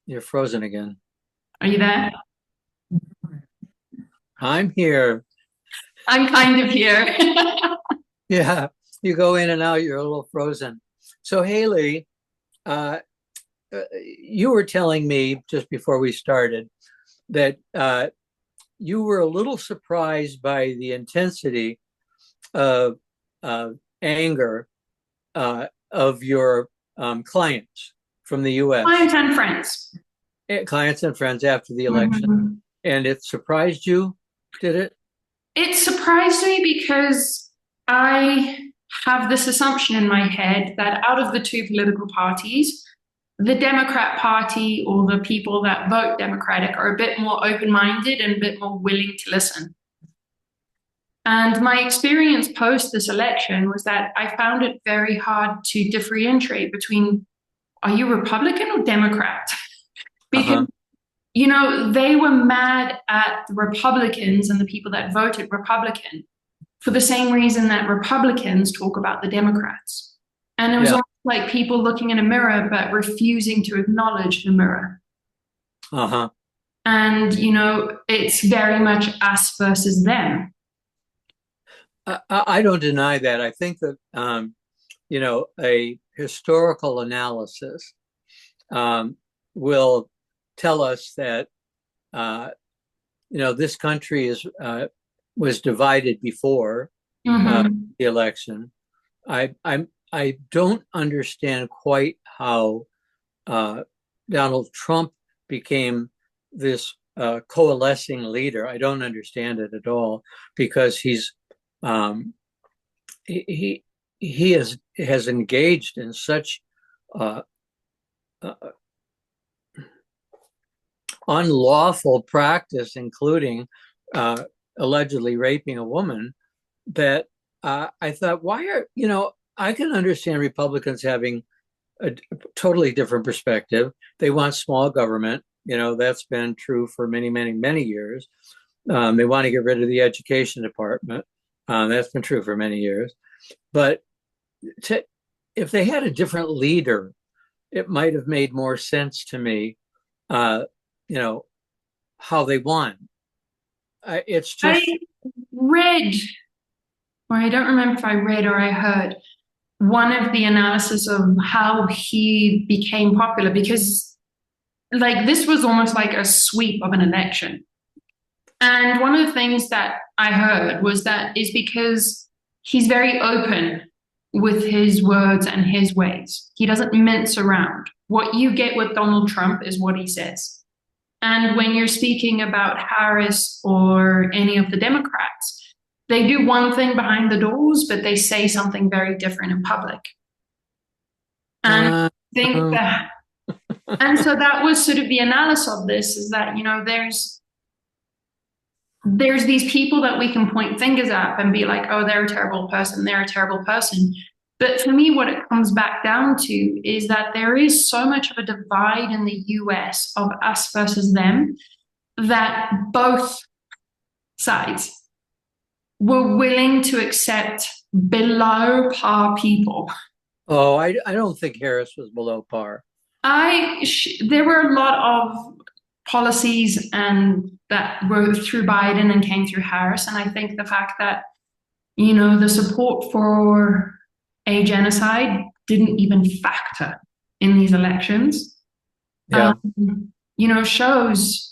You're frozen again. Are you there? I'm here. I'm kind of here. Yeah, you go in and out, you're a little frozen. So, Haley, uh, you were telling me just before we started that you were a little surprised by the intensity of anger of your clients from the Clients US, and friends. clients and friends after the election. Mhm. And it surprised you, did it? It surprised me because I have this assumption in my head that out of the two political parties, the Democrat Party or the people that vote Democratic are a bit more open minded and a bit more willing to listen. And my experience post this election was that I found it very hard to differentiate between are you Republican or Democrat? Because Uh-huh. they were mad at the Republicans and the people that voted Republican for the same reason that Republicans talk about the Democrats. And it was Yeah. almost like people looking in a mirror but refusing to acknowledge the mirror. Uh-huh. And, it's very much us versus them. I don't deny that. I think that a historical analysis um, will tell us that uh, this country is was divided before Mm-hmm. the election. I don't understand quite how uh, Donald Trump became this coalescing leader. I don't understand it at all because um, he he has engaged in such uh, uh, unlawful practice, including uh, allegedly raping a woman, that I thought, why are I can understand Republicans having a totally different perspective. They want small government. That's been true for many, many, many years. They want to get rid of the education department. That's been true for many years. But to, if they had a different leader, it might have made more sense to me, uh, you know, how they won. It's I just, read, or I don't remember if I read or I heard one of the analysis of how he became popular because like this was almost like a sweep of an election. And one of the things that I heard was that is because he's very open with his words and his ways. He doesn't mince around. What you get with Donald Trump is what he says. And when you're speaking about Harris or any of the Democrats, they do one thing behind the doors, but they say something very different in public. And I uh, think uh, that, and so that was sort of the analysis of this is that, there's these people that we can point fingers at and be like, oh, they're a terrible person, they're a terrible person. But for me, what it comes back down to is that there is so much of a divide in the US of us versus them that both sides were willing to accept below par people. oh, I don't think Harris was below par. There were a lot of policies and that were through Biden and came through Harris, and I think the fact that the support for a genocide didn't even factor in these elections. Yeah. Shows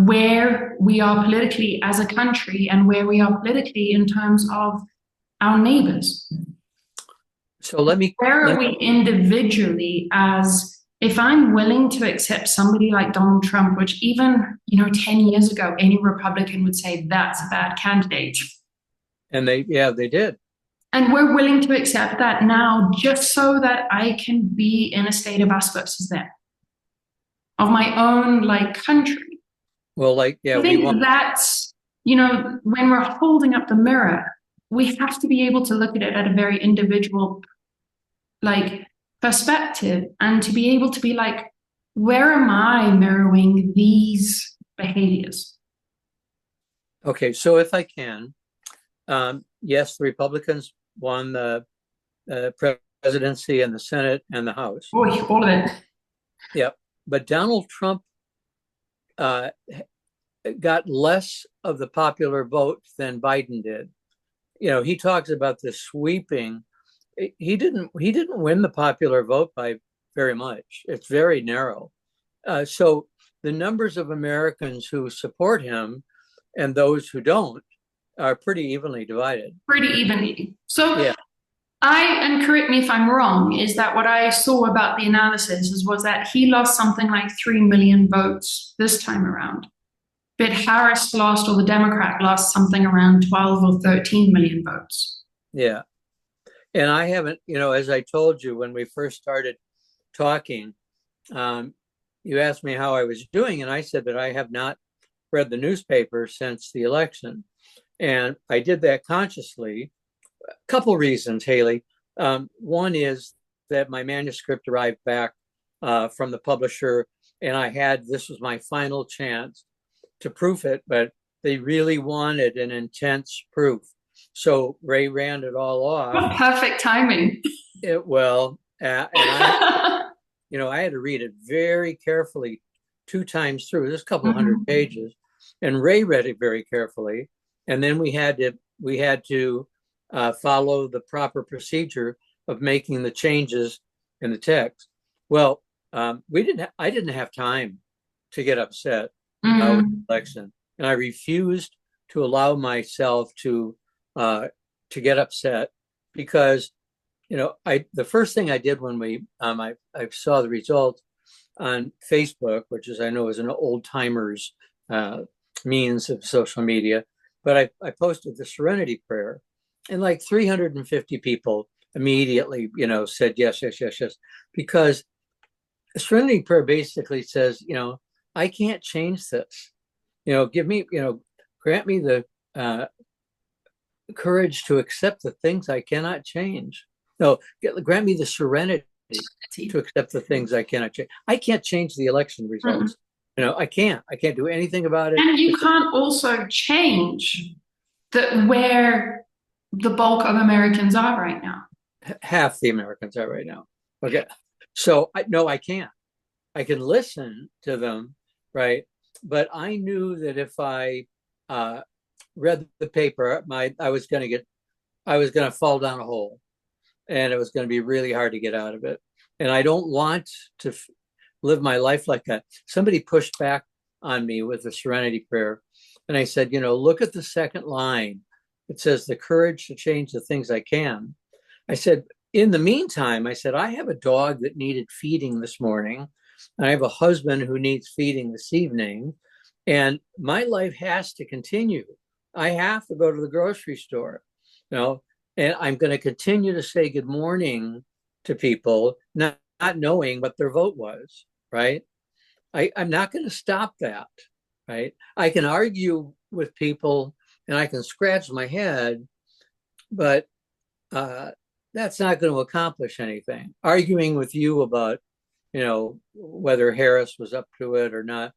where we are politically as a country and where we are politically in terms of our neighbors. So let me Where let are me, we individually as if I'm willing to accept somebody like Donald Trump, which even, 10 years ago, any Republican would say that's a bad candidate. and they did. And we're willing to accept that now just so that I can be in a state of us versus them, of my own like country. Well, like, yeah, I we think want. that's, when we're holding up the mirror, we have to be able to look at it at a very individual like perspective and to be able to be like, where am I mirroring these behaviors? Okay, so if I can, yes, the Republicans won the presidency and the Senate and the House. Boy, all of it. Yep. but Donald Trump uh, got less of the popular vote than Biden did. He talks about the sweeping. He didn't win the popular vote by very much. It's very narrow. So the numbers of Americans who support him and those who don't are pretty evenly divided. Pretty evenly. So Yeah. and correct me if I'm wrong, is that what I saw about the analysis was that he lost something like 3 million votes this time around. But Harris lost, or the Democrat lost something around 12 or 13 million votes. Yeah. And I haven't, as I told you when we first started talking, you asked me how I was doing, and I said that I have not read the newspaper since the election. And I did that consciously. A couple reasons, Haley. One is that my manuscript arrived back from the publisher, and this was my final chance to proof it, but they really wanted an intense proof. So Ray ran it all off. What perfect timing. And I had to read it very carefully 2 times through. There's a couple hundred pages, and Ray read it very carefully, and then we had to follow the proper procedure of making the changes in the text. Well, I didn't have time to get upset with the election, and I refused to allow myself to get upset because the first thing I did when I saw the results on Facebook, which I know is an old timers means of social media, but I posted the Serenity Prayer, and like 350 people immediately, said yes, yes, yes, yes, because the Serenity Prayer basically says, I can't change this. Give me, grant me the courage to accept the things I cannot change. No, grant me the serenity to accept the things I cannot change. I can't change the election results. I can't do anything about it. And you can't also change where the bulk of Americans are right now. Half the Americans are right now. Okay. So I can't. I can listen to them, right? But I knew that if I read the paper, I was going to fall down a hole, and it was going to be really hard to get out of it. And I don't want to live my life like that. Somebody pushed back on me with the Serenity Prayer, and I said, look at the second line. It says the courage to change the things I can. I said, in the meantime, I said, I have a dog that needed feeding this morning. I have a husband who needs feeding this evening, and my life has to continue. I have to go to the grocery store, and I'm going to continue to say good morning to people, not knowing what their vote was, right? I'm not going to stop that, right? I can argue with people and I can scratch my head, but that's not going to accomplish anything. Arguing with you about, whether Harris was up to it or not,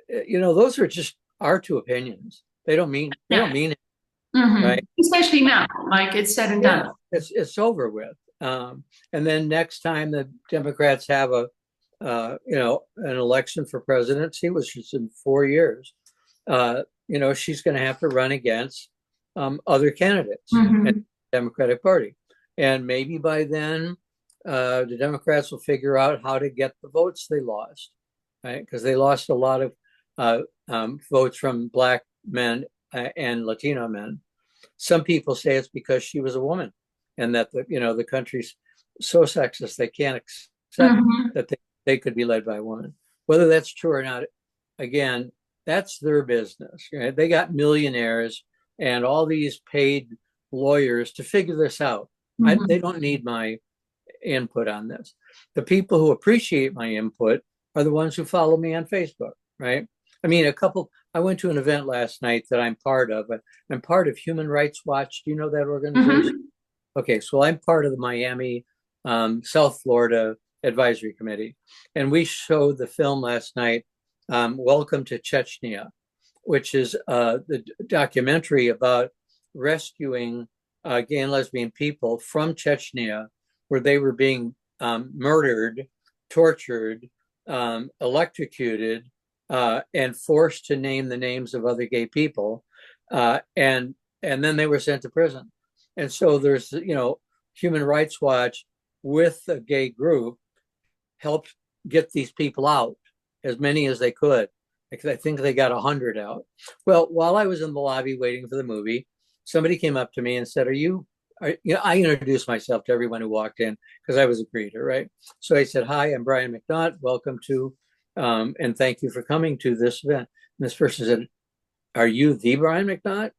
those are just our two opinions. They don't mean it, right? Especially now, like it's said and done. It's over with. And then next time the Democrats have an election for presidency, which is in 4 years, she's going to have to run against other candidates in the Democratic Party. And maybe by then, the Democrats will figure out how to get the votes they lost, right? Because they lost a lot of votes from Black men and Latino men. Some people say it's because she was a woman, and that the country's so sexist they can't accept that they could be led by a woman. Whether that's true or not, again, that's their business. Right? They got millionaires and all these paid lawyers to figure this out. They don't need my input on this. The people who appreciate my input are the ones who follow me on Facebook, right? I mean, I went to an event last night that I'm part of. I'm part of Human Rights Watch. Do you know that organization? Okay, so I'm part of the Miami, South Florida Advisory Committee. And we showed the film last night, Welcome to Chechnya, which is the documentary about rescuing gay and lesbian people from Chechnya, where they were being murdered, tortured, electrocuted, and forced to name the names of other gay people, and then they were sent to prison. And so there's, Human Rights Watch with a gay group helped get these people out, as many as they could. Because I think they got 100 out. Well, while I was in the lobby waiting for the movie, somebody came up to me and said, I introduced myself to everyone who walked in because I was a greeter, right? So I said, hi, I'm Brian McNaught. Welcome to, and thank you for coming to this event. And this person said, are you the Brian McNaught?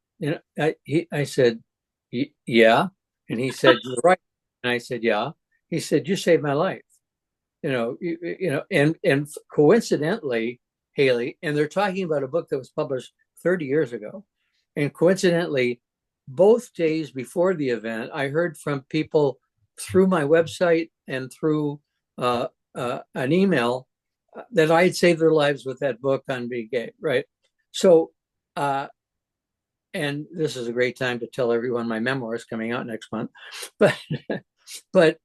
I said, yeah. And he said, you're right. And I said, yeah. He said, you saved my life. And coincidentally, Haley, and they're talking about a book that was published 30 years ago. And coincidentally, both days before the event, I heard from people through my website and through an email that I had saved their lives with that book on being gay, right? So, and this is a great time to tell everyone my memoir is coming out next month. But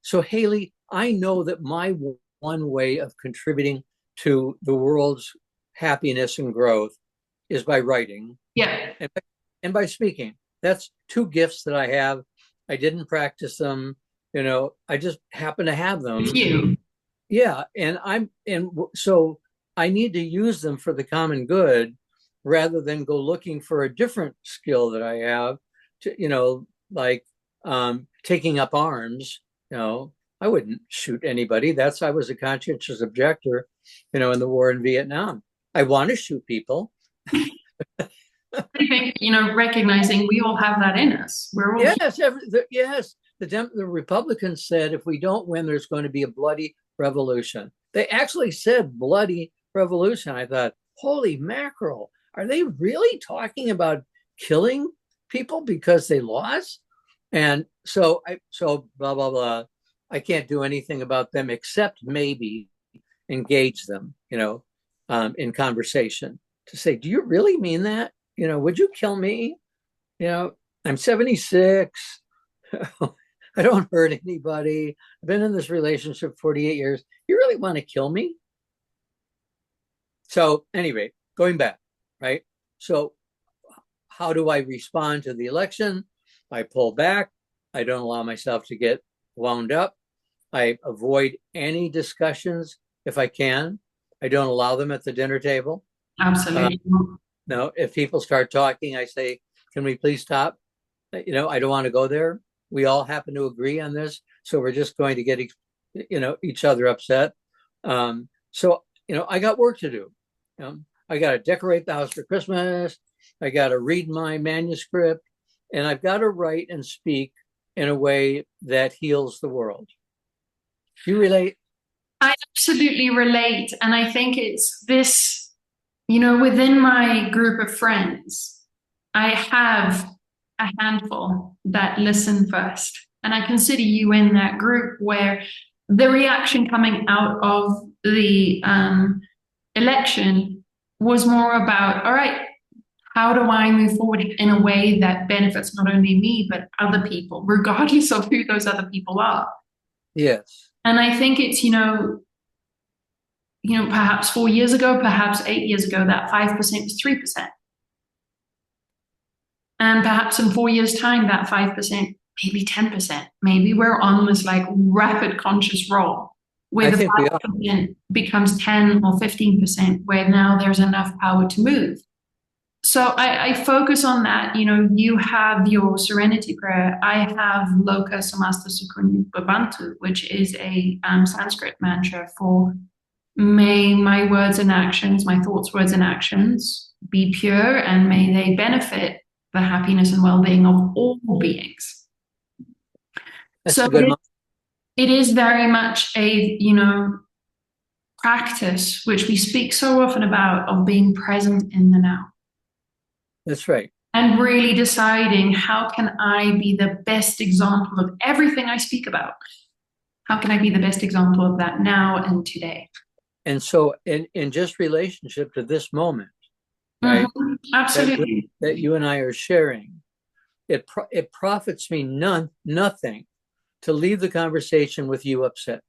so Haley, I know that my one way of contributing to the world's happiness and growth is by writing. Yeah. And by speaking. That's two gifts that I have. I didn't practice them, I just happen to have them. You. Yeah. And so I need to use them for the common good rather than go looking for a different skill that I have to, like taking up arms. I wouldn't shoot anybody. I was a conscientious objector, in the war in Vietnam. I want to shoot people. I think, recognizing we all have that in us. We're all yes. The Republicans said if we don't win, there's going to be a bloody revolution. They actually said bloody revolution. I thought, holy mackerel, are they really talking about killing people because they lost? And so blah blah blah. I can't do anything about them except maybe engage them, in conversation to say, do you really mean that? Would you kill me? I'm 76. I don't hurt anybody. I've been in this relationship 48 years. You really want to kill me? So anyway, going back, right? So how do I respond to the election? I pull back. I don't allow myself to get wound up. I avoid any discussions if I can. I don't allow them at the dinner table. Absolutely. No, if people start talking, I say, can we please stop? I don't want to go there. We all happen to agree on this. So we're just going to get, each other upset. So, I got work to do. I got to decorate the house for Christmas. I got to read my manuscript, and I've got to write and speak in a way that heals the world. Do you relate? I absolutely relate. And I think it's this, within my group of friends, I have a handful that listen first. And I consider you in that group where the reaction coming out of the election was more about, all right, how do I move forward in a way that benefits not only me, but other people, regardless of who those other people are? Yes. And I think it's, perhaps 4 years ago, perhaps 8 years ago, that 5% was 3%. And perhaps in 4 years' time, that 5%, maybe 10%. Maybe we're on this like rapid conscious roll where the 5% becomes 10 or 15%, where now there's enough power to move. So I focus on that. You have your serenity prayer. I have Loka Samasta Sukhun Bhavantu, which is a Sanskrit mantra for may my words and actions, my thoughts, words, and actions be pure, and may they benefit the happiness and well-being of all beings. That's so a good it is very much a, practice, which we speak so often about, of being present in the now. That's right. And really deciding, how can I be the best example of everything I speak about? How can I be the best example of that now and today? And so in just relationship to this moment, right? Mm-hmm. Absolutely. That you and I are sharing, it profits me nothing to leave the conversation with you upset.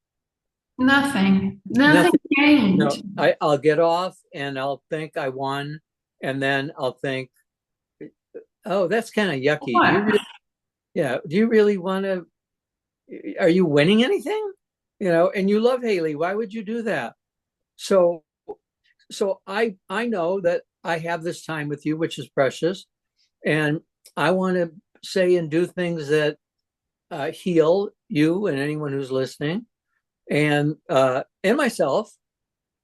Nothing Nothing. gained. No, I'll get off and I'll think I won, and then I'll think, oh, that's kind of yucky. Do you What? really, yeah, do you really want to, are you winning anything? And you love Haley. Why would you do that? So, so I know that I have this time with you, which is precious, and I want to say and do things that heal you and anyone who's listening, and myself,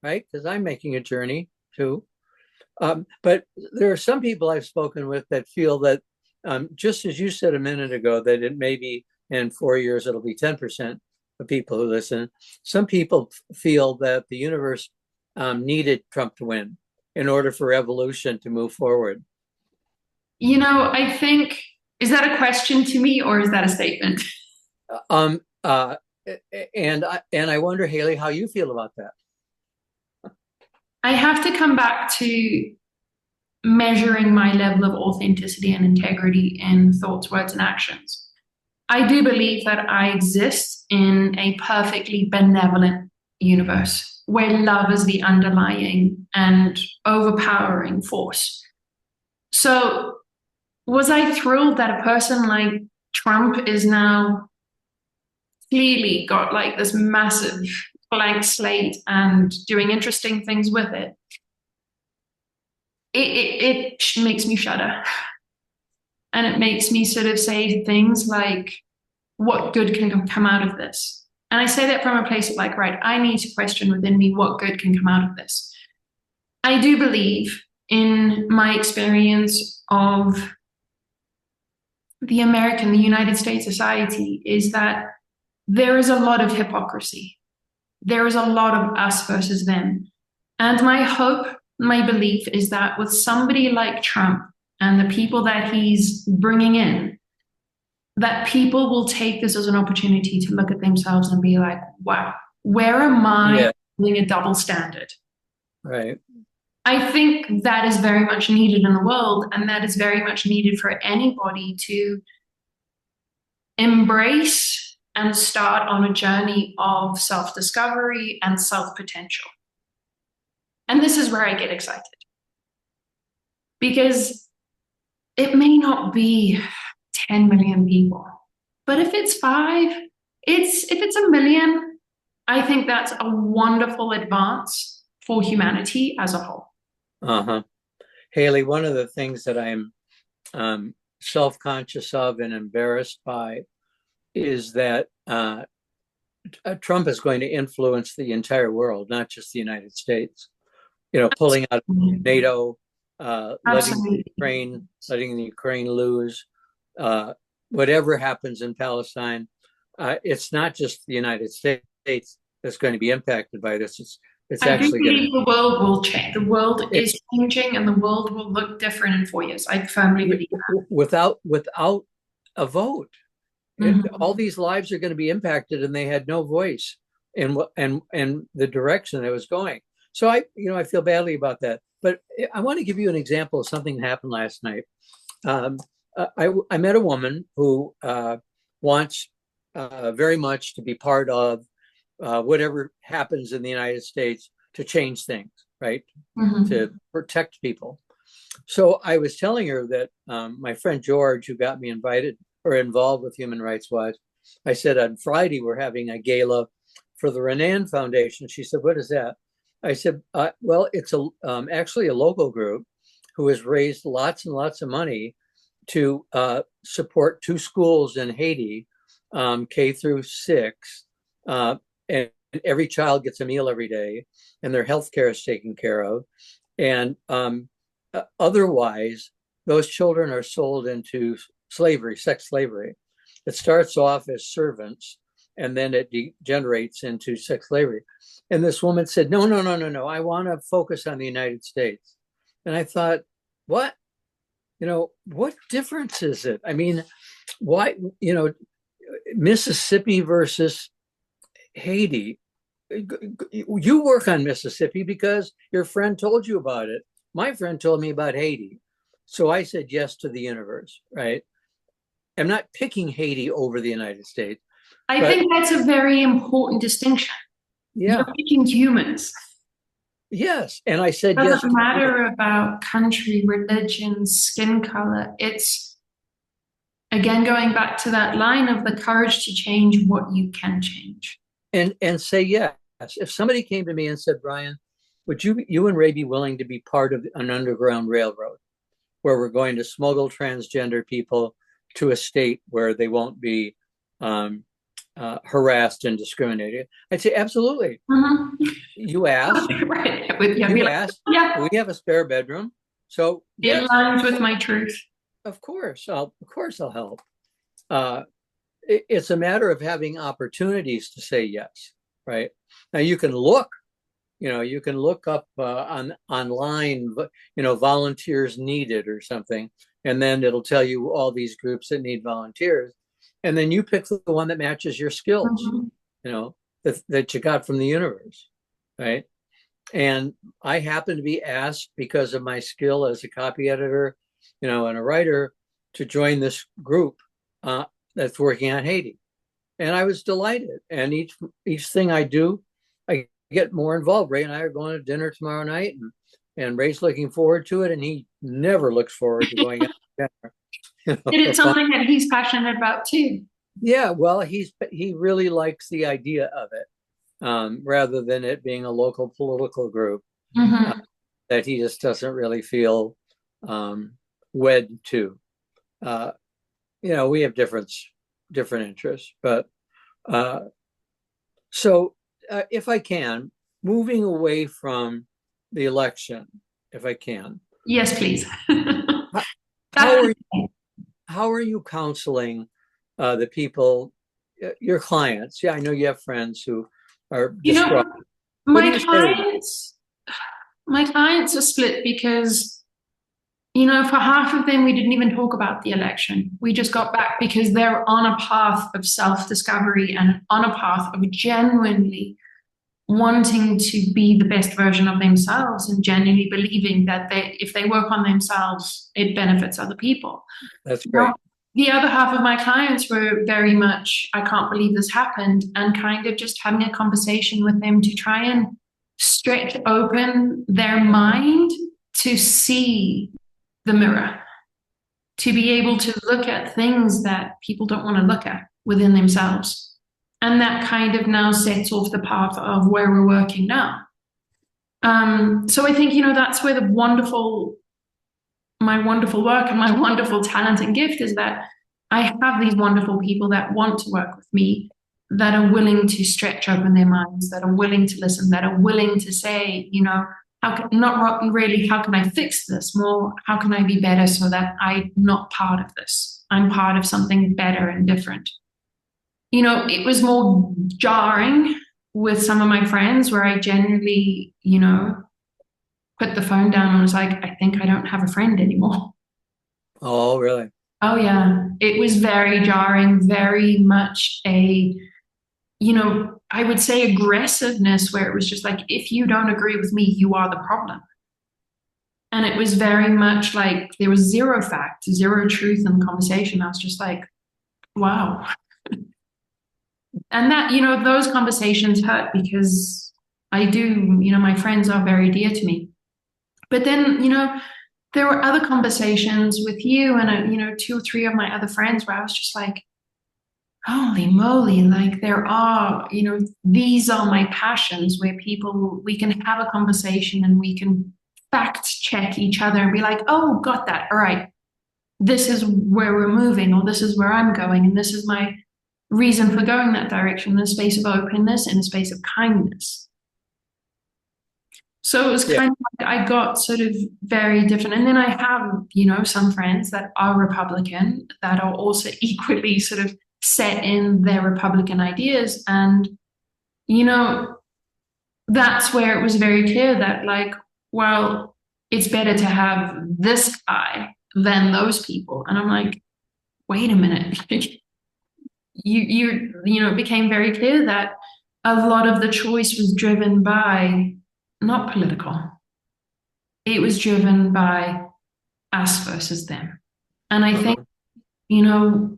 right? Because I'm making a journey too. But there are some people I've spoken with that feel that, just as you said a minute ago, that it may be in 4 years it'll be 10% of people who listen. Some people feel that the universe needed Trump to win in order for evolution to move forward. I think, is that a question to me or is that a statement? Um, uh, and I wonder, Haley, how you feel about that. I have to come back to measuring my level of authenticity and integrity in thoughts, words, and actions. I do believe that I exist in a perfectly benevolent universe where love is the underlying and overpowering force. So, was I thrilled that a person like Trump is now clearly got like this massive blank slate and doing interesting things with it? It makes me shudder. And it makes me sort of say things like, what good can come out of this? And I say that from a place of like, right, I need to question within me what good can come out of this. I do believe in my experience of the United States society, is that there is a lot of hypocrisy. There is a lot of us versus them. And my hope, my belief is that with somebody like Trump and the people that he's bringing in, that people will take this as an opportunity to look at themselves and be like, wow, where am I doing a double standard? Right. I think that is very much needed in the world, and that is very much needed for anybody to embrace and start on a journey of self discovery and self potential. And this is where I get excited because it may not be 10 million people, but if it's five, if it's a million, I think that's a wonderful advance for humanity as a whole. Uh-huh. Haley, one of the things that I'm self-conscious of and embarrassed by is that Trump is going to influence the entire world, not just the United States. Pulling out of NATO, letting the Ukraine lose, whatever happens in Palestine. It's not just the United States that's going to be impacted by this. It's I do actually believe the world will change. The world is changing, and the world will look different in 4 years. I firmly believe that. Without a vote. All these lives are going to be impacted, and they had no voice in the direction it was going. So I feel badly about that. But I want to give you an example of something that happened last night. I met a woman who wants very much to be part of whatever happens in the United States to change things, right? To protect people. So I was telling her that my friend George, who got me invited or involved with Human Rights Watch, I said on Friday we're having a gala for the Renan Foundation. She said, "What is that?" I said, "Well, it's actually a local group who has raised lots and lots of money to support 2 schools in Haiti, K through 6, and every child gets a meal every day, and their health care is taken care of. And otherwise, those children are sold into slavery, sex slavery. It starts off as servants, and then it degenerates into sex slavery." And this woman said, no, I want to focus on the United States. And I thought, what? What difference is it? I mean, why, Mississippi versus Haiti? You work on Mississippi because your friend told you about it. My friend told me about Haiti. So I said yes to the universe, right? I'm not picking Haiti over the United States. I think that's a very important distinction. You're Yeah. picking humans. Yes. And I said yes Doesn't to everything. matter about country, religion, skin color. It's again going back to that line of the courage to change what you can change. And say yes. If somebody came to me and said, Brian, would you and Ray be willing to be part of an underground railroad where we're going to smuggle transgender people to a state where they won't be um, harassed and discriminated? I'd say absolutely. Mhm. You asked, Right. With, yeah, be you like, asked. yeah, We have a spare bedroom, so it yes, aligns with my truth. of course I'll help. Uh, it's a matter of having opportunities to say yes, right? Now you can look up on online, volunteers needed or something, and then it'll tell you all these groups that need volunteers, and then you pick the one that matches your skills, Mhm. that you got from the universe, right? And I happen to be asked because of my skill as a copy editor, and a writer to join this group uh, that's working on Haiti. And I was delighted. And each thing I do, I get more involved. Ray and I are going to dinner tomorrow night, and Ray's looking forward to it, and he never looks forward to going out to dinner. And it's something that he's passionate about too. Yeah, well, he really likes the idea of it, rather than it being a local political group uh, Hmm. that he just doesn't really feel um, wed to. Uh, we have different interests, but uh, so if I can, moving away from the election, if I can, Yes, please. how, how That's are how are you counseling the people, your clients? Yeah, I know you have friends who are you distraught. know, What do my you say to them? clients are split because, for half of them, we didn't even talk about the election. We just got back because they're on a path of self-discovery and on a path of genuinely wanting to be the best version of themselves and genuinely believing that if they work on themselves, it benefits other people. That's Now, great. the other half of my clients were very much, I can't believe this happened, and kind of just having a conversation with them to try and stretch open their mind to see the mirror, to be able to look at things that people don't want to look at within themselves. And that kind of now sets off the path of where we're working now. So I think, that's where my wonderful work and my wonderful talent and gift is that I have these wonderful people that want to work with me, that are willing to stretch open their minds, that are willing to listen, that are willing to say, not really, how can I fix this? More, how can I be better so that I'm not part of this? I'm part of something better and different. It was more jarring with some of my friends where I genuinely, put the phone down and was like, I think I don't have a friend anymore. Oh, really? Oh, yeah. It was very jarring, very much I would say aggressiveness where it was just like, if you don't agree with me, you are the problem. And it was very much like there was zero fact, zero truth in the conversation. I was just like, wow. And that, those conversations hurt because I do, my friends are very dear to me. But then, there were other conversations with you and, two or three of my other friends where I was just like, holy moly, like there are, these are my passions where we can have a conversation and we can fact check each other and be like, oh, got that. All right. This is where we're moving, or this is where I'm going. And this is my reason for going that direction in a space of openness, in a space of kindness. So it was Yeah. kind of like I got sort of very different. And then I have, some friends that are Republican that are also equally sort of set in their Republican ideas. And, that's where it was very clear that, like, well, it's better to have this guy than those people. And I'm like, wait a minute. It became very clear that a lot of the choice was driven by not political. It was driven by us versus them. And I think, Uh-huh.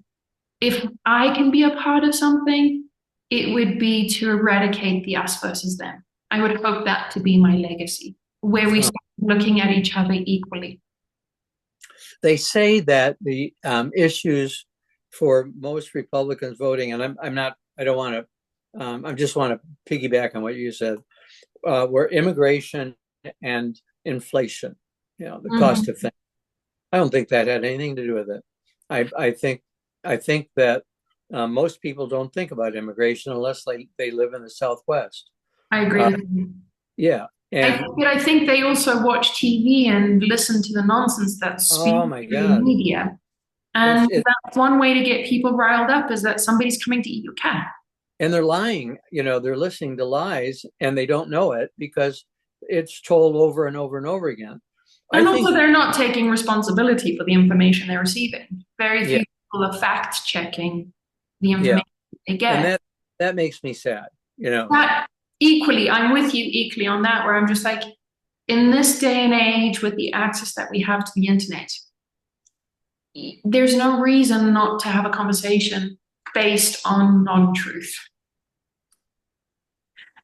if I can be a part of something, it would be to eradicate the us versus them. I would hope that to be my legacy, where we start looking at each other equally. They say that the issues for most Republicans voting, and I don't want to, I just want to piggyback on what you said, were immigration and inflation, the cost of things. I don't think that had anything to do with it. I think that most people don't think about immigration unless they live in the Southwest. I agree with you. Yeah. But I think they also watch TV and listen to the nonsense that's spewed through the media. And that's one way to get people riled up, is that somebody's coming to eat your cat. And they're lying, they're listening to lies and they don't know it because it's told over and over and over again. And also they're not taking responsibility for the information they're receiving. Very few people are fact checking the information they get. And that makes me sad, Equally, I'm with you equally on that, where I'm just like, in this day and age with the access that we have to the internet, there's no reason not to have a conversation based on non-truth.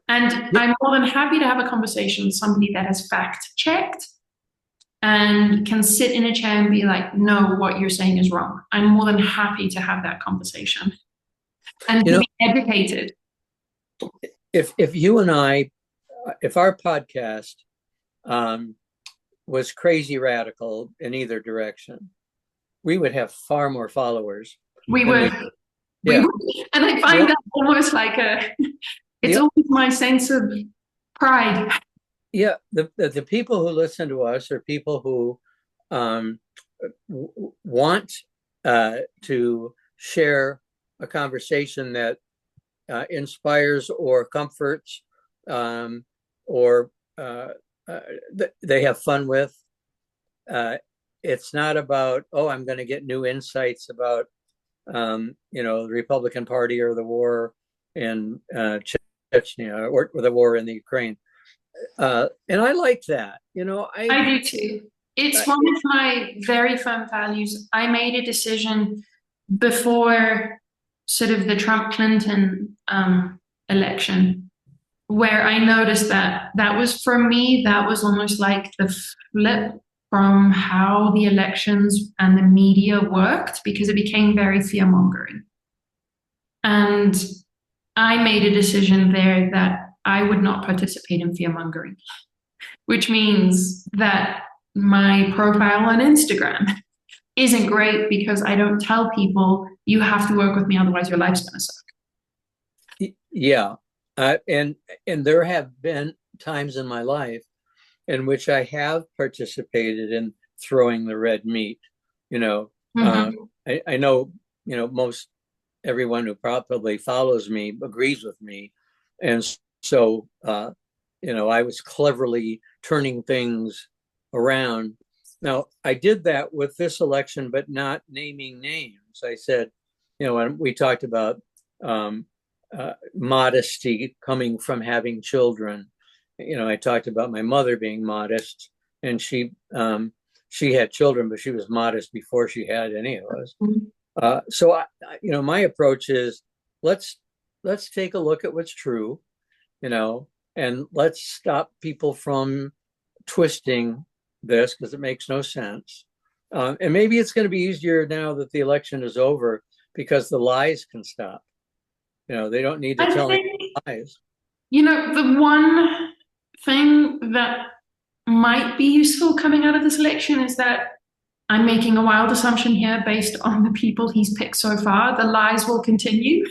And I'm more than happy to have a conversation with somebody that has fact-checked and can sit in a chair and be like, no, what you're saying is wrong. I'm more than happy to have that conversation and to be educated. If you and I, if our podcast was crazy radical in either direction, we would have far more followers. We would. And I find that almost like it's always my sense of pride. Yeah, the people who listen to us are people who want to share a conversation that inspires or comforts, or they have fun with. It's not about, I'm going to get new insights about, the Republican Party or the war in Chechnya or the war in the Ukraine. And I like that, I do too. It's one of my very firm values. I made a decision before sort of the Trump-Clinton election, where I noticed that was, for me, that was almost like the flip from how the elections and the media worked, because it became very fear-mongering. And I made a decision there that I would not participate in fear-mongering, which means that my profile on Instagram isn't great because I don't tell people you have to work with me, otherwise your life's going to suck. Yeah. And there have been times in my life in which I have participated in throwing the red meat. I know, most everyone who probably follows me agrees with me. And so, I was cleverly turning things around. Now, I did that with this election, but not naming names. I said, when we talked about modesty coming from having children, I talked about my mother being modest, and she had children, but she was modest before she had any of us. So, my approach is let's take a look at what's true, and let's stop people from twisting this, because it makes no sense. And maybe it's going to be easier now that the election is over, because the lies can stop. They don't need to tell any lies. The one thing that might be useful coming out of this election is that I'm making a wild assumption here based on the people he's picked so far. The lies will continue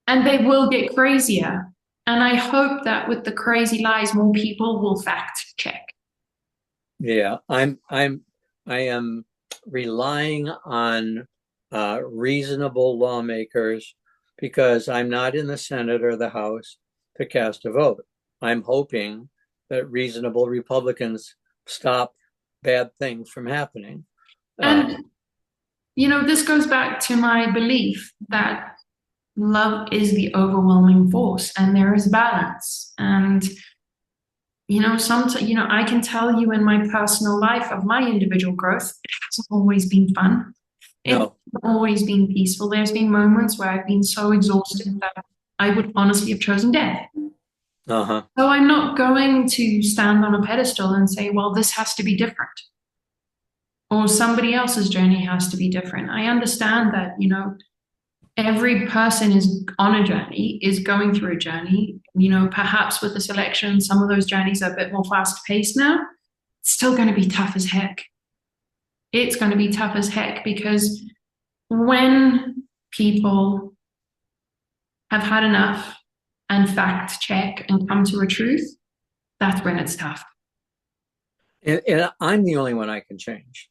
and they will get crazier. And I hope that with the crazy lies, more people will fact check. Yeah, I am relying on reasonable lawmakers, because I'm not in the Senate or the House to cast a vote. I'm hoping that reasonable Republicans stop bad things from happening. And, this goes back to my belief that love is the overwhelming force and there is balance. And, I can tell you in my personal life of my individual growth, it hasn't always been fun. It's always been peaceful. There's been moments where I've been so exhausted that I would honestly have chosen death. Uh-huh. So I'm not going to stand on a pedestal and say, well, this has to be different or somebody else's journey has to be different. I understand that, every person is on a journey, is going through a journey. Perhaps with this election, some of those journeys are a bit more fast paced now. It's still going to be tough as heck. It's going to be tough as heck because when people have had enough and fact check and come to a truth, that's when it's tough. And I'm the only one I can change.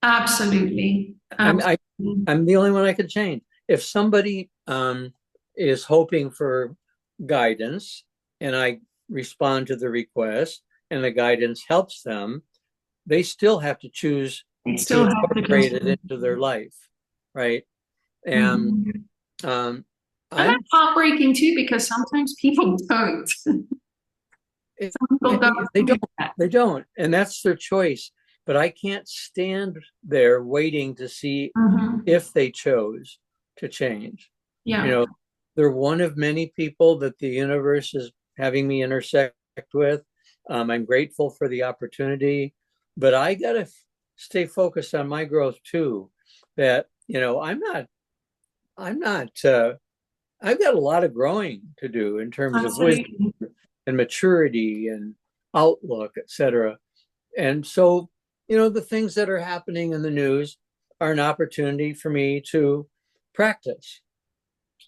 Absolutely. I'm Absolutely. I'm the only one I can change. If somebody is hoping for guidance and I respond to the request and the guidance helps them, they still have to choose They to still have to incorporate it consider. into their life, right? And Mhm. um, And I'm that's heartbreaking too, because sometimes people don't. Some it, people don't they do don't that. they don't, and that's their choice. But I can't stand there waiting to see Mhm. if they chose to change. You Yeah, know, they're one of many people that the universe is having me intersect with. I'm grateful for the opportunity, but I got to stay focused on my growth too. That, I'm not, I've got a lot of growing to do in terms of wisdom absolutely. and maturity and outlook, et cetera. And so, the things that are happening in the news are an opportunity for me to practice,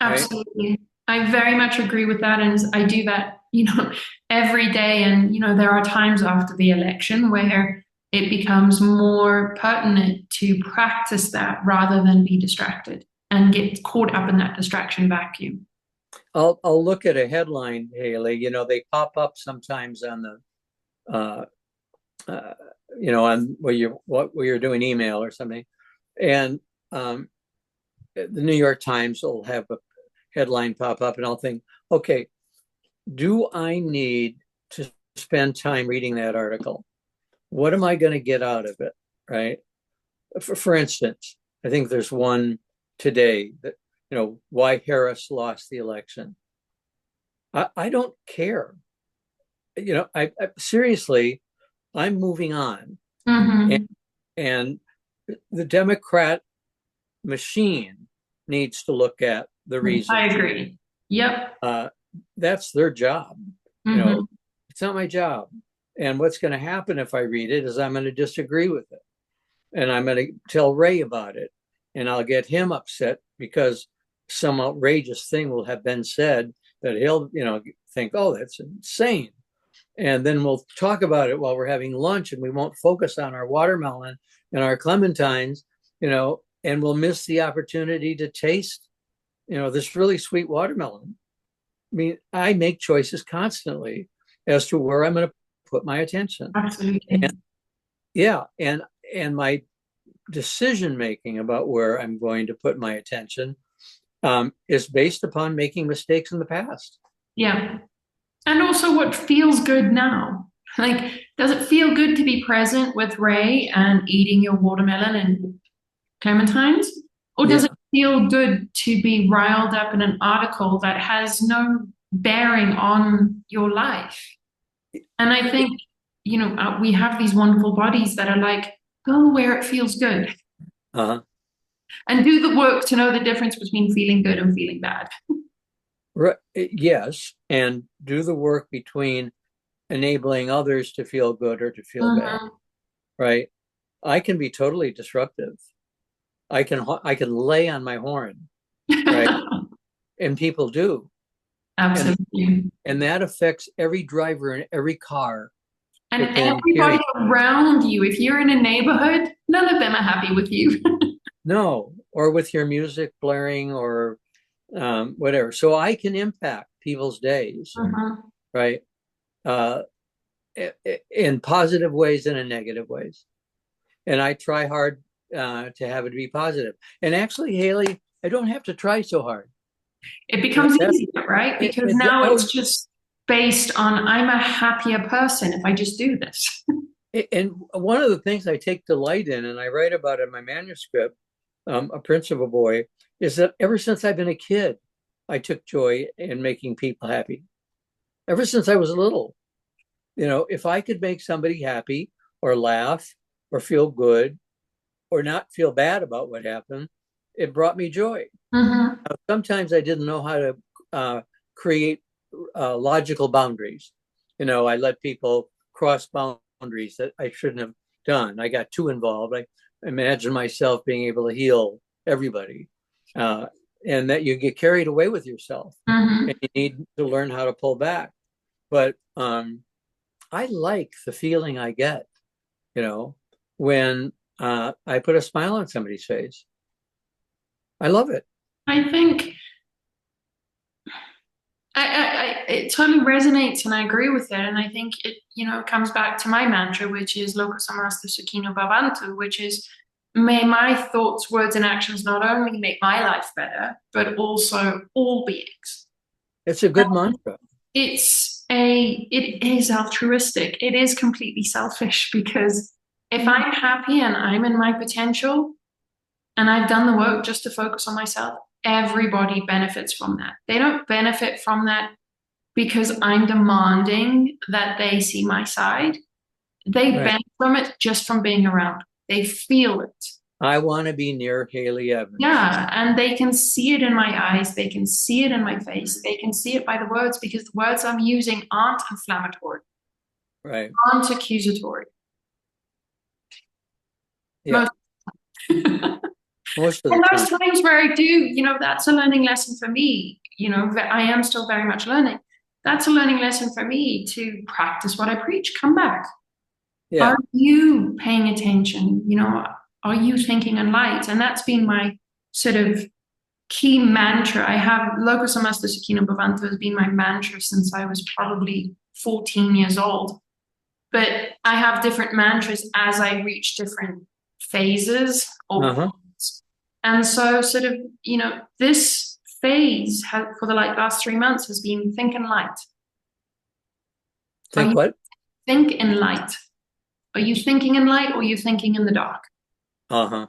right? Absolutely. I very much agree with that. And I do that, every day. And, there are times after the election where it becomes more pertinent to practice that rather than be distracted and get caught up in that distraction vacuum. I'll look at a headline, Haley. They pop up sometimes on the uh, on where you're doing email or something, and the New York Times will have a headline pop up, and I'll think, okay, do I need to spend time reading that article? What am I going to get out of it? Right? For instance, I think there's one today that why Harris lost the election. I don't care. I seriously, I'm moving on, and, Hmm. and the Democrat machine needs to look at the I reasons. agree. Yep. Uh, that's their job. You know, Hmm. it's not my job. And what's going to happen if I read it is I'm going to disagree with it, and I'm going to tell Ray about it, and I'll get him upset because some outrageous thing will have been said that he'll, think, oh, that's insane. And then we'll talk about it while we're having lunch, and we won't focus on our watermelon and our clementines, and we'll miss the opportunity to taste, this really sweet watermelon. I mean, I make choices constantly as to where I'm going to put my attention. Absolutely. And yeah, and my decision making about where I'm going to put my attention is based upon making mistakes in the past. Yeah. And also what feels good now. Like, does it feel good to be present with Ray and eating your watermelon and clementines? Or does Yeah. it feel good to be riled up in an article that has no bearing on your life? And I think, we have these wonderful bodies that are like, go where it feels good Uh-huh. and do the work to know the difference between feeling good and feeling bad. Right. Yes. And do the work between enabling others to feel good or to feel bad. Mhm. Right. I can be totally disruptive. I can lay on my horn. Right. And people do. And Absolutely. and that affects every driver in every car And within hearing. everybody around you, if you're in a neighborhood, none of them are happy with you. No, or with your music blaring or whatever. So I can impact people's days, Mhm. right? Uh, in positive ways and in negative ways. And I try hard to have it be positive. And actually, Haley, I don't have to try so hard. It You know becomes that easier, right? Because now oh, it's just based on I'm a happier person if I just do this. and one of the things I take delight in, and I write about in my manuscript, A Prince of a Boy, is that ever since I've been a kid, I took joy in making people happy ever since I was little. If I could make somebody happy or laugh or feel good or not feel bad about what happened, it brought me joy. Mm-hmm. Sometimes I didn't know how to create logical boundaries. I let people cross boundaries that I shouldn't have done. I got too involved. I imagine myself being able to heal everybody, and that you get carried away with yourself, Mm-hmm. and you need to learn how to pull back. But I like the feeling I get, when I put a smile on somebody's face. I love it. I think it totally resonates, and I agree with it. And I think it, comes back to my mantra, which is Loka Samasta Sukhino Bhavantu, which is may my thoughts, words, and actions not only make my life better, but also all beings. It's a good mantra. It is altruistic. It is completely selfish because if I'm happy and I'm in my potential and I've done the work just to focus on myself, everybody benefits from that. They don't benefit from that because I'm demanding that they see my side. They Right. benefit from it just from being around. They feel it. I want to be near Haley Evans. Yeah, and they can see it in my eyes. They can see it in my face. They can see it by the words because the words I'm using aren't inflammatory, Right. aren't accusatory. Yeah. Most of the And time. those times where I do, that's a learning lesson for me. I am still very much learning. That's a learning lesson for me to practice what I preach. Come back. Yeah. Are you paying attention? Are you thinking in light? And that's been my sort of key mantra. I have Loka Samasta Sukhino Bhavantu has been my mantra since I was probably 14 years old. But I have different mantras as I reach different phases or Uh-huh. and so sort of, this phase for the last 3 months has been think in light. Think what? Think in light. Are you thinking in light or are you thinking in the dark? Uh-huh.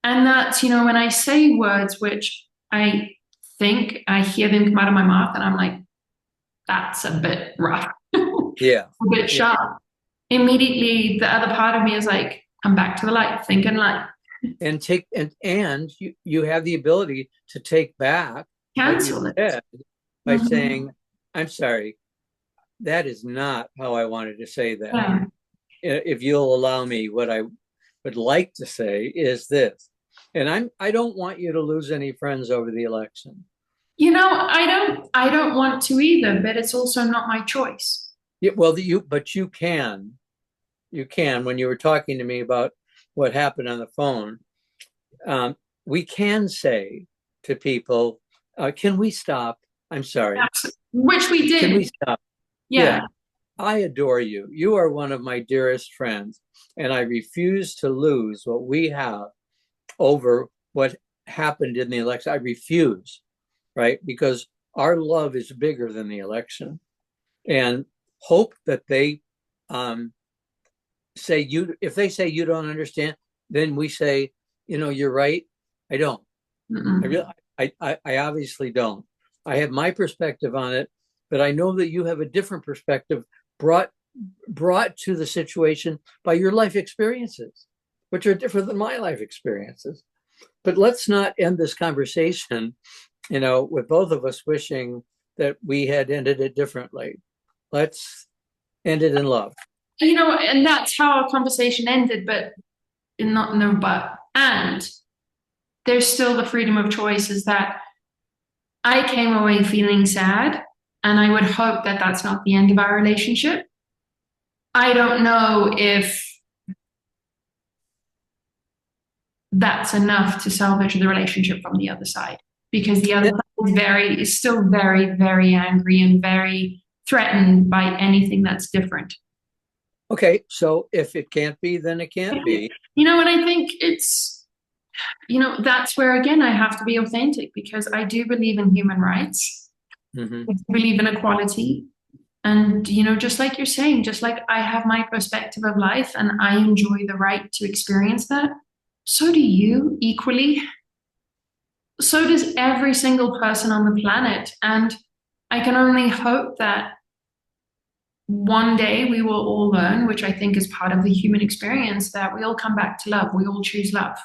And that's, when I say words which I think, I hear them come out of my mouth and I'm like, that's a bit rough. Yeah. A bit sharp. Immediately the other part of me is like, come back to the light, think in light. And you have the ability to take back Cancel it by saying, I'm sorry, that is not how I wanted to say that. Yeah. If you'll allow me, what I would like to say is this. And I don't want you to lose any friends over the election. I don't want to either, but it's also not my choice. Yeah, well, but you can. You can. When you were talking to me about what happened on the phone, we can say to people, can we stop? I'm sorry. Absolutely. Which we did. Can we stop? Yeah. I adore you. You are one of my dearest friends, and I refuse to lose what we have over what happened in the election. I refuse, right? Because our love is bigger than the election. And hope that they if they say you don't understand, then we say, you're right. I don't. I obviously don't. I have my perspective on it, but I know that you have a different perspective brought to the situation by your life experiences, which are different than my life experiences. But let's not end this conversation, with both of us wishing that we had ended it differently. Let's end it in love. And that's how our conversation ended, but not no but. And there's still the freedom of choice is that I came away feeling sad, and I would hope that that's not the end of our relationship. I don't know if that's enough to salvage the relationship from the other side, because the other side is still very, very angry and very threatened by anything that's different. Okay, so if it can't be, then it can't be. And I think it's, that's where, again, I have to be authentic because I do believe in human rights. Mm-hmm. I believe in equality. And, just like you're saying, just like I have my perspective of life and I enjoy the right to experience that, so do you equally. so does every single person on the planet. And I can only hope that one day we will all learn, which I think is part of the human experience, that we all come back to love. We all choose love.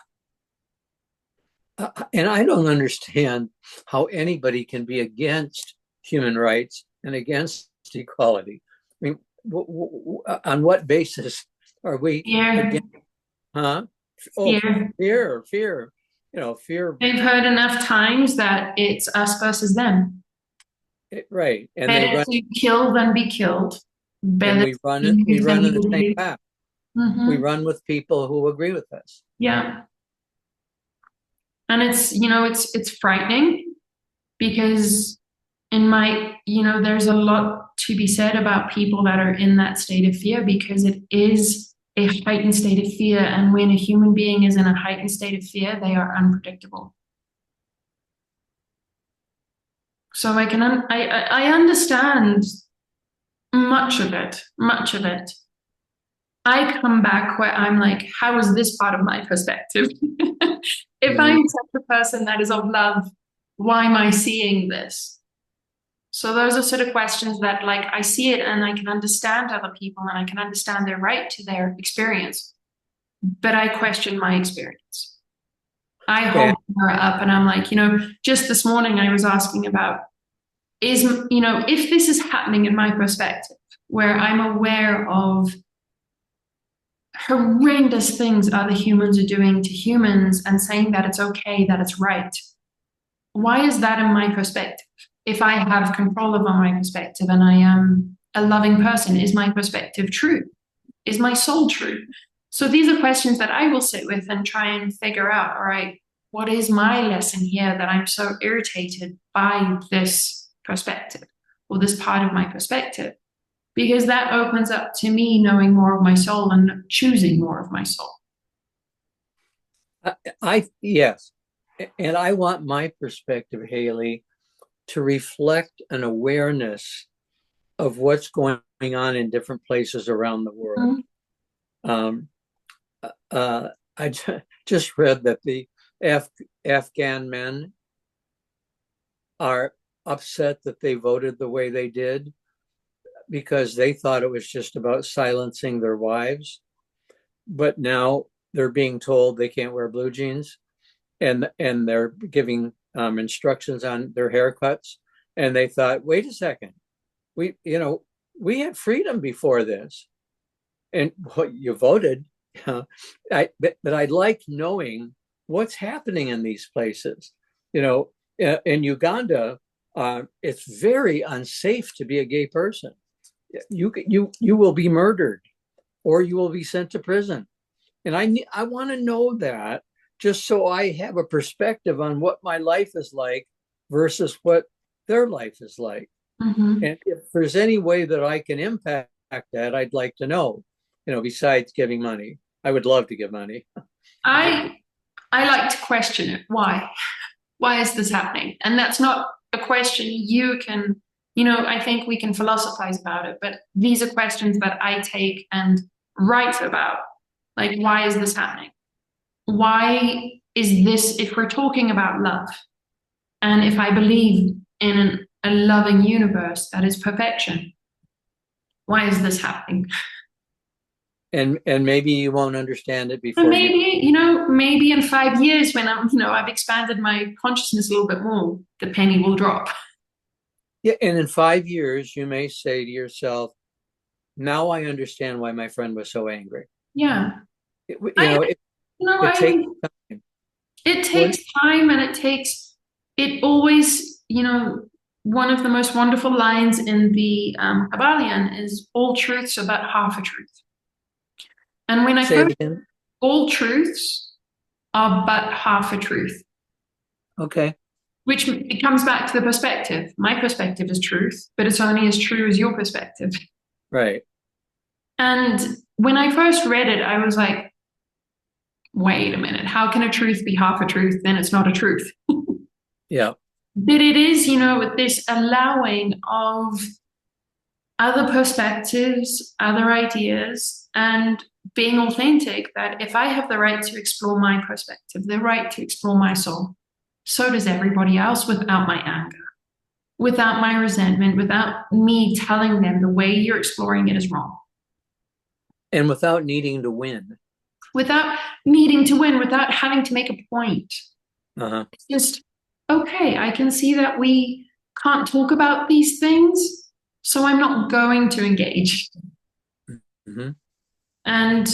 And I don't understand how anybody can be against human rights and against equality. I mean, on what basis are we Fear, against? Huh? Oh, fear. fear. Fear. They've heard enough times that it's us versus them. Right, and they Better run, to kill than be killed. and Better we to run it. be We used than run in the be same used. path. We Mm-hmm. run with people who agree with us. Yeah. And it's frightening because there's a lot to be said about people that are in that state of fear because it is a heightened state of fear. And when a human being is in a heightened state of fear, they are unpredictable. So I understand much of it. I come back where I'm like, how is this part of my perspective? If Mm. I'm such a person that is of love, why am I seeing this? So those are sort of questions that like I see it and I can understand other people and I can understand their right to their experience, but I question my experience. I Yeah. hold her up and I'm like, just this morning I was asking about if this is happening in my perspective, where I'm aware of horrendous things other humans are doing to humans and saying that it's okay, that it's right. Why is that in my perspective? If I have control over my perspective and I am a loving person, is my perspective true? Is my soul true? So these are questions that I will sit with and try and figure out, all right, what is my lesson here that I'm so irritated by this perspective or this part of my perspective? Because that opens up to me knowing more of my soul and choosing more of my soul. Yes, and I want my perspective, Haley, to reflect an awareness of what's going on in different places around the world. Um, I just read that the Afghan men are upset that they voted the way they did because they thought it was just about silencing their wives. But now they're being told they can't wear blue jeans, and they're giving instructions on their haircuts. And they thought, wait a second, we had freedom before this, and you voted. But I'd like knowing what's happening in these places. In Uganda, it's very unsafe to be a gay person. You will be murdered, or you will be sent to prison. And I want to know that just so I have a perspective on what my life is like versus what their life is like. Mm-hmm. And if there's any way that I can impact that, I'd like to know, besides giving money. I would love to give money. I I like to question it. Why? Why is this happening? And that's not a question you can, I think we can philosophize about it, but these are questions that I take and write about. Like, why is this happening? Why is this, if we're talking about love, and if I believe in a loving universe that is perfection, why is this happening? And maybe you won't understand it And before you. maybe in 5 years when I've expanded my consciousness a little bit more, the penny will drop. Yeah, and in 5 years, you may say to yourself, "Now I understand why my friend was so angry." Yeah. It, I, it takes time. it takes time and it always, one of the most wonderful lines in the Kabbalion is all truths are but half a truth. And when I Say it first, again. all truths are but half a truth. Okay. Which it comes back to the perspective. My perspective is truth, but it's only as true as your perspective. Right. And when I first read it, I was like, wait a minute, how can a truth be half a truth? Then it's not a truth. Yeah. But it is, this allowing of other perspectives, other ideas, and being authentic that if I have the right to explore my perspective, the right to explore my soul, so does everybody else without my anger, without my resentment, without me telling them the way you're exploring it is wrong, And without needing to win. without needing to win, without having to make a point. Uh-huh. It's just, okay, I can see that we can't talk about these things, so I'm not going to engage. Mm-hmm. And,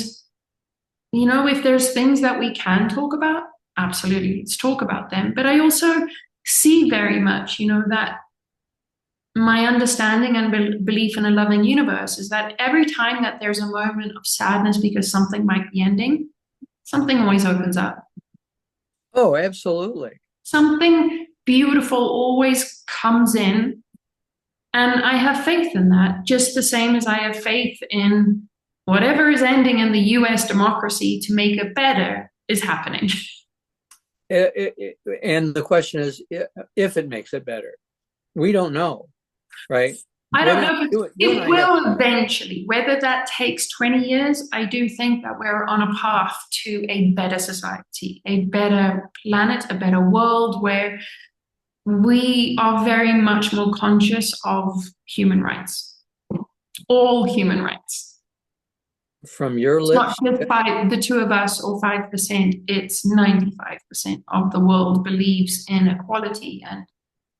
if there's things that we can talk about, absolutely, let's talk about them. But I also see very much, that my understanding and belief in a loving universe is that every time that there's a moment of sadness because something might be ending, something always opens up. Oh, absolutely. Something beautiful always comes in. And I have faith in that, just the same as I have faith in whatever is ending in the US democracy to make it better is happening. And the question is if it makes it better. We don't know, right? I don't know, but You and it I have. will eventually. Whether that takes 20 years, I do think that we're on a path to a better society, a better planet, a better world where we are very much more conscious of human rights, all human rights. From your It's not lips. just by the two of us or 5%, it's 95% of the world believes in equality and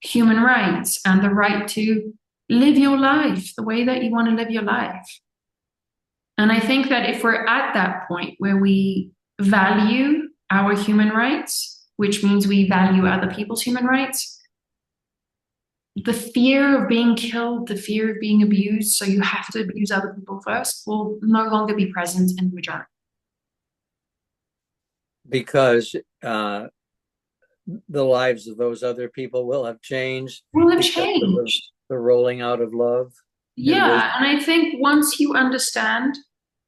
human rights and the right to live your life the way that you want to live your life. And I think that if we're at that point where we value our human rights, which means we value other people's human rights, the fear of being killed, the fear of being abused, so you have to abuse other people first, will no longer be present in the majority. Because the lives of those other people will have changed Will have because of changed. the rolling out of love and wisdom. Yeah, and I think once you understand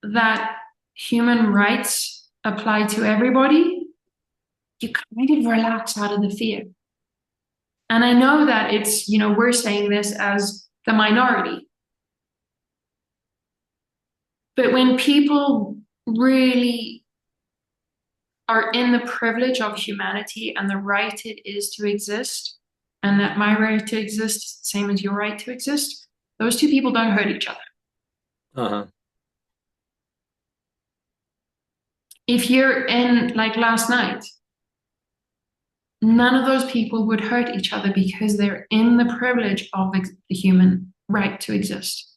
that human rights apply to everybody, you kind of relax out of the fear. And I know that it's, we're saying this as the minority. But when people really are in the privilege of humanity and the right it is to exist, and that my right to exist is the same as your right to exist, those two people don't hurt each other. Uh-huh. If you're in, like last night, none of those people would hurt each other because they're in the privilege of the human right to exist.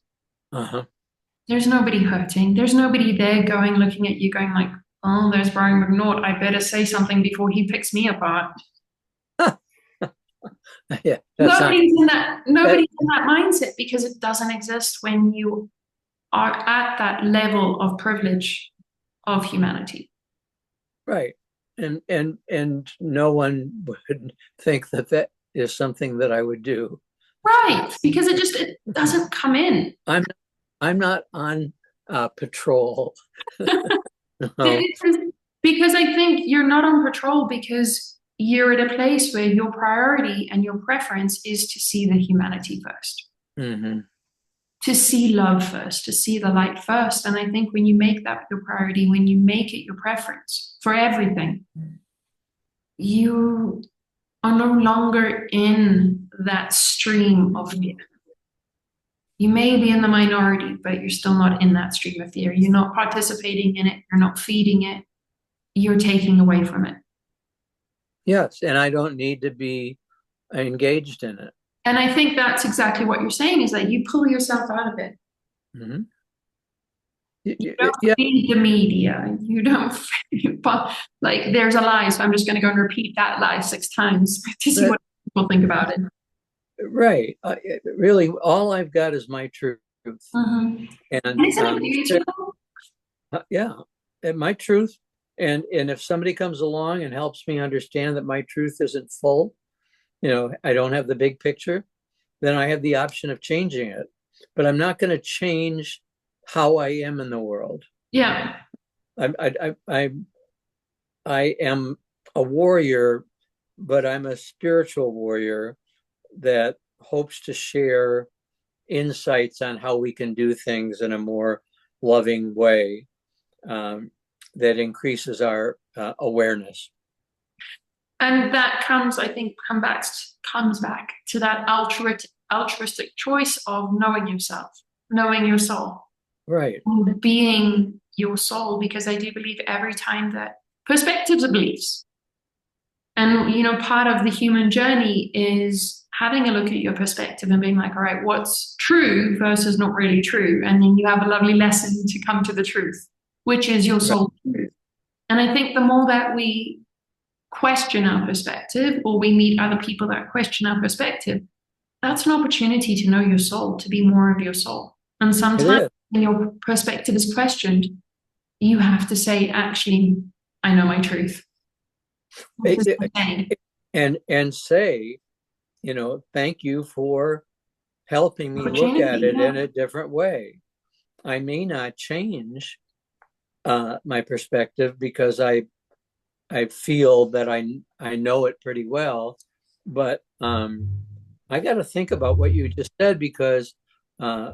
Uh-huh. There's nobody hurting. There's nobody there looking at you, going like, "Oh, there's Brian McNaught. I better say something before he picks me apart." Yeah, Nobody's in that. Nobody's in that mindset because it doesn't exist when you are at that level of privilege of humanity. right. And no one would think that that is something that I would do. Right, because it doesn't come in. I'm not on patrol. No. Because I think you're not on patrol because you're at a place where your priority and your preference is to see the humanity first, Mm-hmm. to see love first, to see the light first. And I think when you make that your priority, when you make it your preference for everything, you are no longer in that stream of fear. You may be in the minority, but you're still not in that stream of fear. You're not participating in it. You're not feeding it. You're taking away from it. Yes, and I don't need to be engaged in it. And I think that's exactly what you're saying is that you pull yourself out of it. Mm-hmm. You don't Yeah, feed the media. You don't like there's a lie, so I'm just going to go and repeat that lie 6 times to see what people think about it. right. Really, all I've got is my truth. Mm-hmm. And Isn't it beautiful? yeah, and my truth. And if somebody comes along and helps me understand that my truth isn't full, I don't have the big picture, then I have the option of changing it. But I'm not going to change how I am in the world. Yeah. I am a warrior, but I'm a spiritual warrior that hopes to share insights on how we can do things in a more loving way that increases our awareness. And that comes, I think, comes back to that altruistic choice of knowing yourself, knowing your soul, Right. and being your soul. Because I do believe every time that perspectives are beliefs, and part of the human journey is having a look at your perspective and being like, all right, what's true versus not really true, and then you have a lovely lesson to come to the truth, which is your Right. soul truth. And I think the more that we question our perspective, or we meet other people that question our perspective, that's an opportunity to know your soul, to be more of your soul. And It sometimes is. when your perspective is questioned, you have to say, actually, I know my truth. This is insane. And say, thank you for helping me look at Opportunity, it yeah. in a different way. I may not change my perspective because I feel that I know it pretty well, but I got to think about what you just said because uh,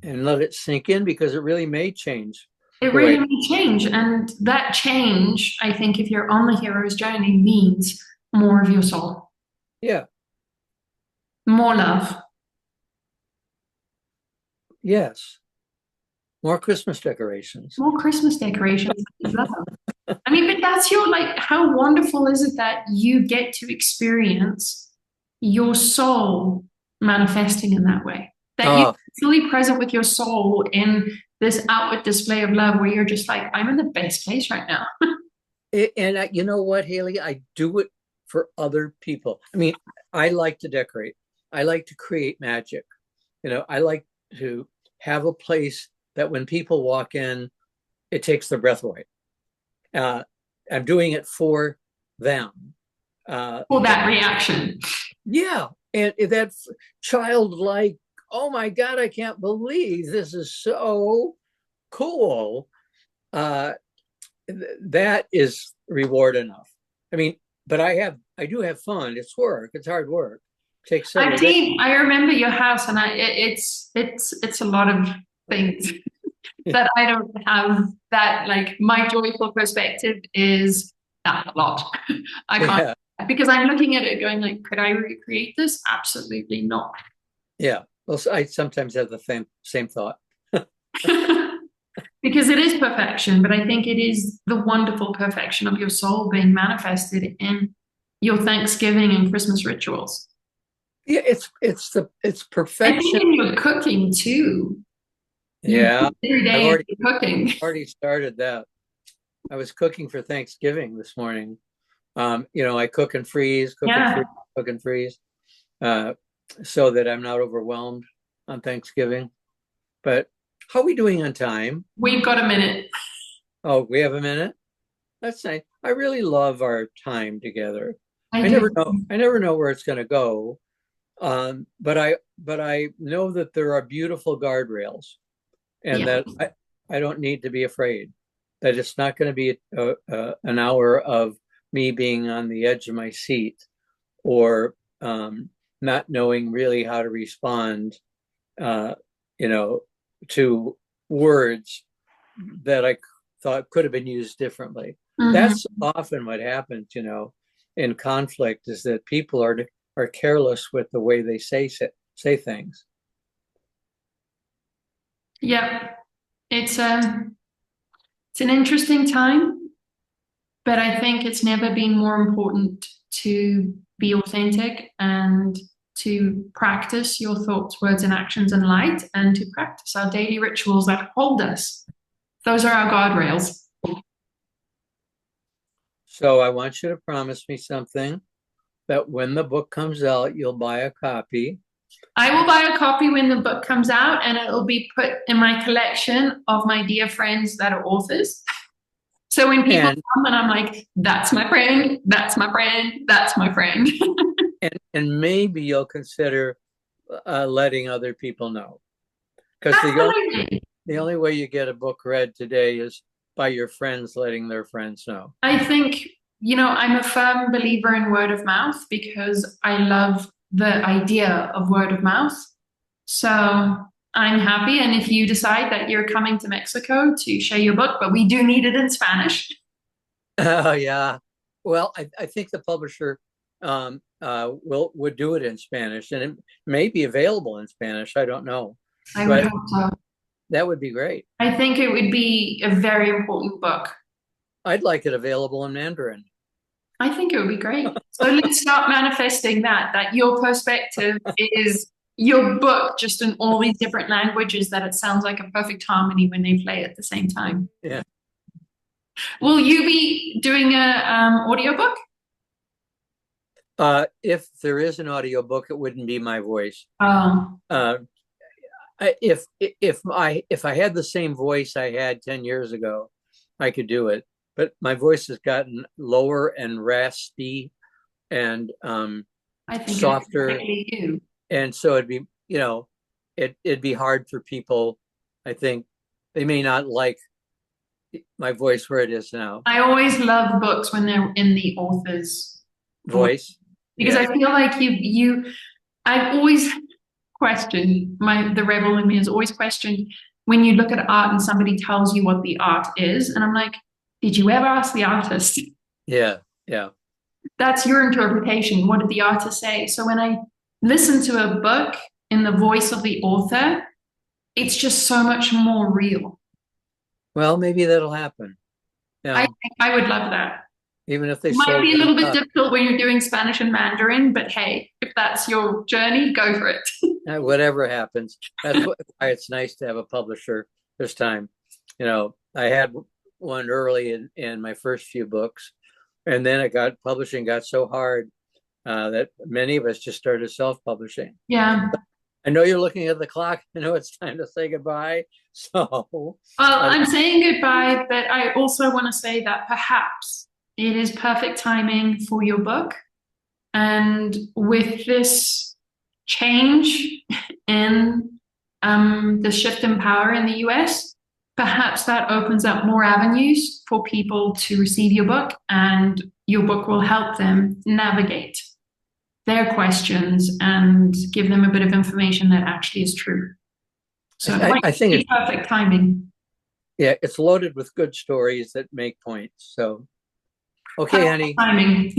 and let it sink in because it really may change It the way. really may change. And that change, I think, if you're on the hero's journey, means more of your soul, Yeah. more love. Yes. More Christmas decorations. More Christmas decorations. Love. I mean, but that's your, like, how wonderful is it that you get to experience your soul manifesting in that way? That you're Oh, fully present with your soul in this outward display of love where you're just like, I'm in the best place right now. and you know what, Haley? I do it for other people. I mean, I like to decorate. I like to create magic. I like to have a place that when people walk in, it takes their breath away. Uh, I'm doing it for them. For that reaction. Yeah, and that childlike, oh my God, I can't believe this is so cool. Uh, that is reward enough. I mean, but I do have fun. It's work. It's hard work. It takes several I've days. seen, I remember your house, and it's a lot of things that I don't have. That, like, my joyful perspective is not a lot. I can't, Yeah, because I'm looking at it going like, could I recreate this? Absolutely not. yeah. Well, I sometimes have the same thought. Because it is perfection, but I think it is the wonderful perfection of your soul being manifested in your Thanksgiving and Christmas rituals. Yeah, it's I think perfection. in your cooking too. You Yeah, every I've day you're cooking. already started that. I was cooking for Thanksgiving this morning. I cook and freeze, Yeah, cook and freeze, uh, so that I'm not overwhelmed on Thanksgiving. But how are we doing on time? we've got a minute. Oh, we have a minute. That's nice. I really love our time together. I I do. never know. I never know where it's going to go. But I know that there are beautiful guardrails, and Yeah. that I don't need to be afraid. That it's not going to be an hour of me being on the edge of my seat or not knowing really how to respond, uh, you know, to words that I thought could have been used differently. Mhm. That's often what happens, in conflict is that people are careless with the way they say things. Yeah. It's it's an interesting time, but I think it's never been more important to be authentic and to practice your thoughts, words, and actions in light, and to practice our daily rituals that hold us. Those are our guardrails. So I want you to promise me something that when the book comes out, you'll buy a copy. I will buy a copy when the book comes out, and it'll be put in my collection of my dear friends that are authors. So when people And come and I'm like, that's my friend, that's my friend, that's my friend. and maybe you'll consider letting other people know because Absolutely. the only way you get a book read today is by your friends letting their friends know. I think, I'm a firm believer in word of mouth because I love the idea of word of mouth. So I'm happy. And if you decide that you're coming to Mexico to share your book, but we do need it in Spanish. Oh yeah. well, I think the publisher would do it in Spanish, and it may be available in Spanish. I don't know, I would but hope so. that would be great. I think it would be a very important book. I'd like it available in Mandarin. I think it would be great. So let's start manifesting that your perspective is your book just in all these different languages, that it sounds like a perfect harmony when they play at the same time. Yeah. Will you be doing a audiobook? If there is an audiobook, it wouldn't be my voice. Oh, If I had the same voice I had 10 years ago, I could do it. But my voice has gotten lower and raspy and I think softer. it's exactly you. And so it'd be, it'd be hard for people. I think they may not like my voice where it is now. I always love books when they're in the author's Voice. because Yeah. I feel like I've always questioned the rebel in me has always questioned when you look at art and somebody tells you what the art is, and I'm like, did you ever ask the artist? Yeah. Yeah. That's your interpretation. What did the artist say? So when I listen to a book in the voice of the author, it's just so much more real. Well, maybe that'll happen. I would love that. Even if they It might sold be a little bit up. difficult when you're doing Spanish and Mandarin, but hey, if that's your journey, go for it. Whatever happens. That's why it's nice to have a publisher this time. I had one early in my first few books, and then publishing got so hard that many of us just started self-publishing. Yeah. I know you're looking at the clock. I know it's time to say goodbye. So, well, I'm saying goodbye, but I also want to say that perhaps it is perfect timing for your book. And with this change in the shift in power in the US, perhaps that opens up more avenues for people to receive your book, and your book will help them navigate their questions and give them a bit of information that actually is true. So I think it's perfect timing. Yeah, it's loaded with good stories that make points. So, okay, honey. Timing.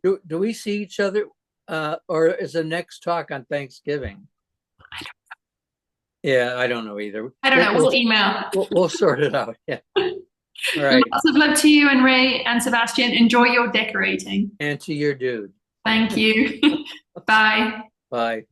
Do we see each other, or is the next talk on Thanksgiving? I don't know. Yeah, I don't know either. I don't know. We'll email. We'll sort it out. Yeah. All right. Lots of love to you and Ray and Sebastian. Enjoy your decorating. And to your dude. Thank you. Bye. Bye.